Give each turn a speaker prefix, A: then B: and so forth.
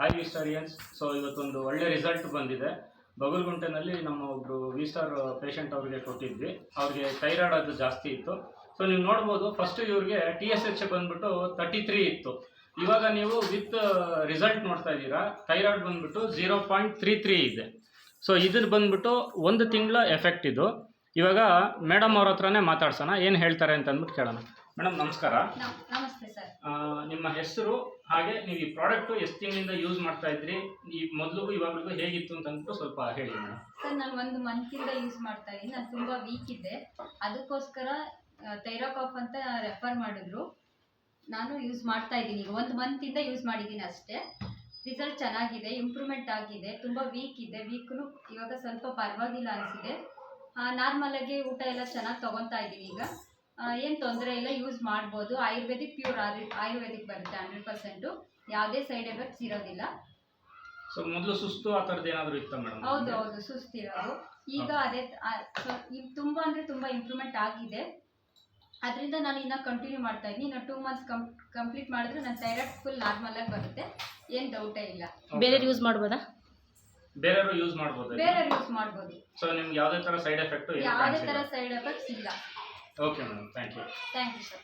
A: Hi ವಿಸ್ಟಾರಿಯನ್ಸ್. So ಇವತ್ತೊಂದು ಒಳ್ಳೆ result ಬಂದಿದೆ. ಬಗಲ್ಗುಂಟೆನಲ್ಲಿ ನಮ್ಮ ಒಬ್ಬರು ವಿಸ್ಟಾರ್ ಪೇಷಂಟ್ ಅವರಿಗೆ ಕೊಟ್ಟಿದ್ವಿ. ಅವ್ರಿಗೆ ಥೈರಾಯ್ಡ್ ಅದು ಜಾಸ್ತಿ ಇತ್ತು. ಸೊ ನೀವು ನೋಡ್ಬೋದು, ಫಸ್ಟ್ ಇವ್ರಿಗೆ TSH ಬಂದ್ಬಿಟ್ಟು 33 ಇತ್ತು. ಇವಾಗ ನೀವು ವಿತ್ ರಿಸಲ್ಟ್ ನೋಡ್ತಾ ಇದ್ದೀರಾ, ಥೈರಾಯ್ಡ್ ಬಂದ್ಬಿಟ್ಟು 0.33 ಇದೆ. ಸೊ ಇದು ಬಂದ್ಬಿಟ್ಟು 1 ತಿಂಗಳ ಎಫೆಕ್ಟ್ ಇದು. ಇವಾಗ ಮೇಡಮ್ ಅವ್ರ ಹತ್ರನೇ ಮಾತಾಡ್ಸೋಣ, ಏನು ಹೇಳ್ತಾರೆ ಅಂತ ಅಂದ್ಬಿಟ್ಟು ಕೇಳೋಣ. ಮೇಡಮ್ ನಮಸ್ಕಾರ.
B: ನಮಸ್ತೆ ಸರ್.
A: ನಿಮ್ಮ ಹೆಸರು, ಹಾಗೆ ನೀವು ಈ ಪ್ರಾಡಕ್ಟು ಎಷ್ಟು ತಿಂಗಳಿಂದ ಯೂಸ್ ಮಾಡ್ತಾ ಇದ್ರಿ, ಈ ಮೊದಲಿಗೂ ಇವಾಗಲಿಗೂ ಹೇಗಿತ್ತು ಅಂತ ಅಂದ್ಬಿಟ್ಟು ಸ್ವಲ್ಪ ಹೇಳಿ ಮೇಡಮ್.
B: ಸರ್, ನಾನು 1 ಮಂತಿಂದ ಯೂಸ್ ಮಾಡ್ತಾ ಇದ್ದೀನಿ. ನಾನು ತುಂಬ ವೀಕ್ ಇದ್ದೆ, ಅದಕ್ಕೋಸ್ಕರ ಥೈರಾಕಾಫ್ ಅಂತ ರೆಫರ್ ಮಾಡಿದ್ರು. ನಾನು ಯೂಸ್ ಮಾಡ್ತಾ ಇದ್ದೀನಿ. ಈಗ 1 ಮಂತಿಂದ ಯೂಸ್ ಮಾಡಿದ್ದೀನಿ ಅಷ್ಟೇ. ರಿಸಲ್ಟ್ ಚೆನ್ನಾಗಿದೆ, ಇಂಪ್ರೂವ್ಮೆಂಟ್ ಆಗಿದೆ. ತುಂಬ ವೀಕ್ ಇದೆ, ವೀಕ್ನು ಇವಾಗ ಸ್ವಲ್ಪ ಪರವಾಗಿಲ್ಲ ಅನಿಸಿದೆ. ನಾರ್ಮಲಾಗಿ ಊಟ ಎಲ್ಲ ಚೆನ್ನಾಗಿ ತೊಗೊತಾ ಇದ್ದೀನಿ. ಈಗ ಏನು ತೊಂದರೆ ಇಲ್ಲ, ಯೂಸ್ ಮಾಡ್ಬೋದು. ಆಯುರ್ವೇದಿಕ್ ಪ್ಯೂರ್ ಆಯುರ್ವೇದಿಕ್ ಬರುತ್ತೆ 100%. ಯಾವುದೇ ಸೈಡ್ ಎಫೆಕ್ಟ್ಸ್ ಇರೋದಿಲ್ಲ.
A: ಸೊ ಮೊದಲು ಸುಸ್ತು ಆ ಥರದ್ದು ಏನಾದರೂ ಇತ್ತ ಮೇಡಮ್?
B: ಹೌದು, ಸುಸ್ತಿರೋದು. ಈಗ ಅದೇ ಈಗ ತುಂಬ ಅಂದರೆ ತುಂಬ ಇಂಪ್ರೂವ್ಮೆಂಟ್ ಆಗಿದೆ. ಅದರಿಂದ ನಾನು ಇನ್ನು ಕಂಟಿನ್ಯೂ ಮಾಡ್ತಾ ಇದ್ದೀನಿ. ಇನ್ನು 2 ಮಂತ್ಸ್ ಕಂಪ್ಲೀಟ್ ಮಾಡಿದ್ರೆ ನನ್ನ ಥೈರಾಯ್ಡ್ ಫುಲ್ ನಾರ್ಮಲಾಗಿ ಬರುತ್ತೆ. ಏನು ಡೌಟೇ ಇಲ್ಲ.
C: ಬೇರೆ ಯೂಸ್ ಮಾಡ್ಬೋದಾ?
A: ಬೇರೆಯವರು ಯೂಸ್ ಮಾಡ್ಬೋದು. ಸೊ ನಿಮ್ಗೆ ಯಾವುದೇ ಥರ ಸೈಡ್ ಎಫೆಕ್ಟ್
B: ಯಾವುದೇ ಥರ ಸೈಡ್ ಎಫೆಕ್ಟ್ಸ್ ಇಲ್ಲ.
A: Okay madam, thank you
B: sir.